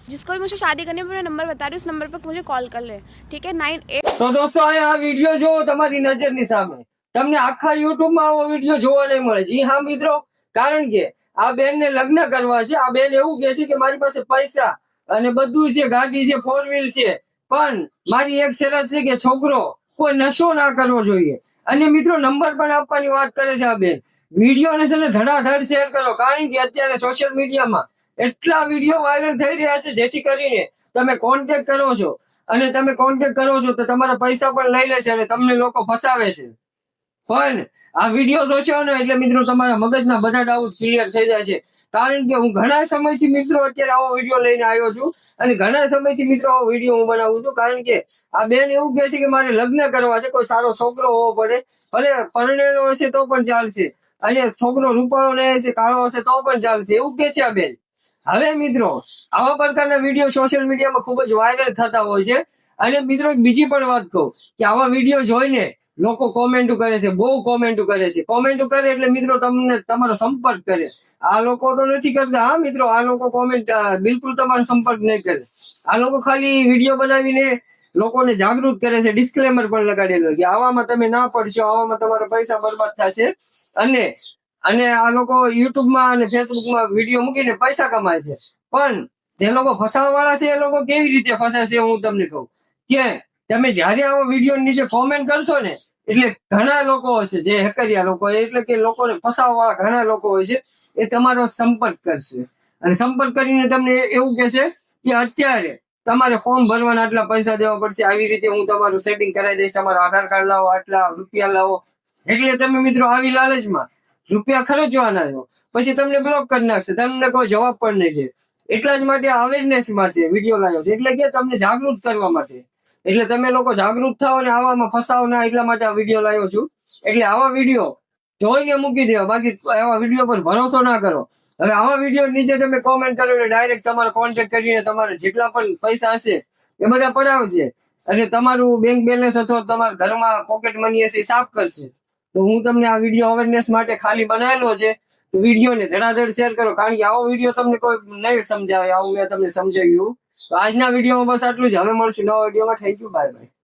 जिसको भी मुझे शादी करनी है मैं नंबर बता रही हूँ, उस नंबर पर मुझे कॉल कर ले, ठीक है? 98। તો દોસ્તો આ વિડીયો જો તમારી નજરની સામે તમને આખા યુટ્યુબમાં આવો વિડીયો જોવા નહીં મળે. જી હા મિત્રો, કારણ કે આ બેનને લગ્ન કરવા છે. આ બેન એવું કહે છે કે મારી પાસે પૈસા અને બધું છે, ગાડી છે, 4 વ્હીલ છે, પણ મારી એક શરત છે કે છોકરો કોઈ નશો ના કરવો જોઈએ. અને મિત્રો નંબર પણ આપવાની વાત કરે છે આ બેન. વિડીયોને છે ને ધડાધડ શેર કરો, કારણ કે અત્યારે સોશિયલ મીડિયામાં એટલા વિડીયો વાયરલ થઈ રહ્યા છે જેથી કરીને તમે કોન્ટેક્ટ કરો છો અને તમે કોન્ટેક્ટ કરો છો તો તમારા પૈસા પણ લઈ લે છે અને તમને લોકો ફસાવે છે. પણ આ વિડીયો જોશો ને એટલે મિત્રો તમારા મગજના બધા ડાઉટ ક્લિયર થઈ જાય છે. કારણ કે હું ઘણા સમયથી મિત્રો અત્યારે આવો વિડીયો લઈને આવ્યો છું અને ઘણા સમયથી મિત્રો આવો વિડીયો હું બનાવું છું. કારણ કે આ બેન એવું કહે છે કે મારે લગ્ન કરવા છે, કોઈ સારો છોકરો હોવો પડે, ભલે પરણેલો હશે તો પણ ચાલશે, અને છોકરો રૂપાળો નહીં હશે, કાળો હશે તો પણ ચાલશે, એવું કે છે આ બેન. હવે મિત્રો આવા પ્રકારના વિડીયો સોશિયલ મીડિયામાં ખૂબ જ વાયરલ થતા હોય છે. અને મિત્રો બીજી પણ વાત કહું કે આવા વિડીયો જોઈને લોકો કોમેન્ટ કરે છે, બહુ કોમેન્ટ કરે છે. કોમેન્ટ કરે એટલે મિત્રો તમને તમારો સંપર્ક કરે. આ લોકો તો નથી કરતા. હા મિત્રો, આ લોકો કોમેન્ટ બિલકુલ તમારો સંપર્ક નહીં કરે. આ લોકો ખાલી વિડીયો બનાવીને લોકોને જાગૃત કરે છે. ડિસ્ક્લેમર પણ લગાડેલો કે આવામાં તમે ના પડશો, આવામાં તમારા પૈસા બરબાદ થશે. અને આ લોકો યુટ્યુબમાં અને ફેસબુકમાં વિડીયો મૂકીને પૈસા કમાય છે. પણ જે લોકો ફસાવા વાળા છે એ લોકો કેવી રીતે ફસાશે હું તમને કહું કે તમે જયારે આવો વિડીયો નીચે કોમેન્ટ કરશો ને એટલે ઘણા લોકો હશે જે હેકરિયા લોકો, એટલે કે લોકોને ફસાવા વાળા ઘણા લોકો હોય છે, એ તમારો સંપર્ક કરશે અને સંપર્ક કરીને તમને એવું કહેશે કે અત્યારે તમારે ફોર્મ ભરવાના આટલા પૈસા દેવા પડશે, આવી રીતે હું તમારું સેટિંગ કરાવી દઈશ, તમારું આધાર કાર્ડ લાવો, આટલા રૂપિયા લાવો. એટલે તમે મિત્રો આવી લાલચમાં રૂપિયા ખર્ચવાના છો, પછી તમને બ્લોક કરી નાખશે, તમને કોઈ જવાબ પણ નહીં દે. એટલા જ માટે અવેરનેસ માટે વિડીયો લાવ્યો છે, એટલે કે તમને જાગૃત કરવા માટે. એટલે તમે લોકો જાગૃત થાઓ અને આવામાં ફસાવો ના, એટલા માટે આ વિડીયો લાવ્યો છું. એટલે આવા વિડીયો જોઈને મૂકી દેવા, બાકી આવા વિડીયો પર ભરોસો ના કરો. હવે આવા વિડીયો નીચે તમે કોમેન્ટ કરો એટલે ડાયરેક્ટ તમારો કોન્ટેક્ટ કરીને તમારે જેટલા પણ પૈસા હશે એ બધા પડાવશે અને તમારું બેંક બેલેન્સ અથવા તમારા ઘરમાં પોકેટ મની હશે એ સાફ કરશે. તો હું તમને આ વિડીયો અવેરનેસ માટે ખાલી બનાવેલો છે. તો વિડીયોને ધડાધડ શેર કરો, કારણ કે આવો વિડીયો તમને કોઈ નહીં સમજાવે, આવું મેં તમને સમજાવ્યું. તો આજના વિડીયોમાં બસ આટલું જ. હવે મળશું નવા વિડીયોમાં. Thank you, bye bye.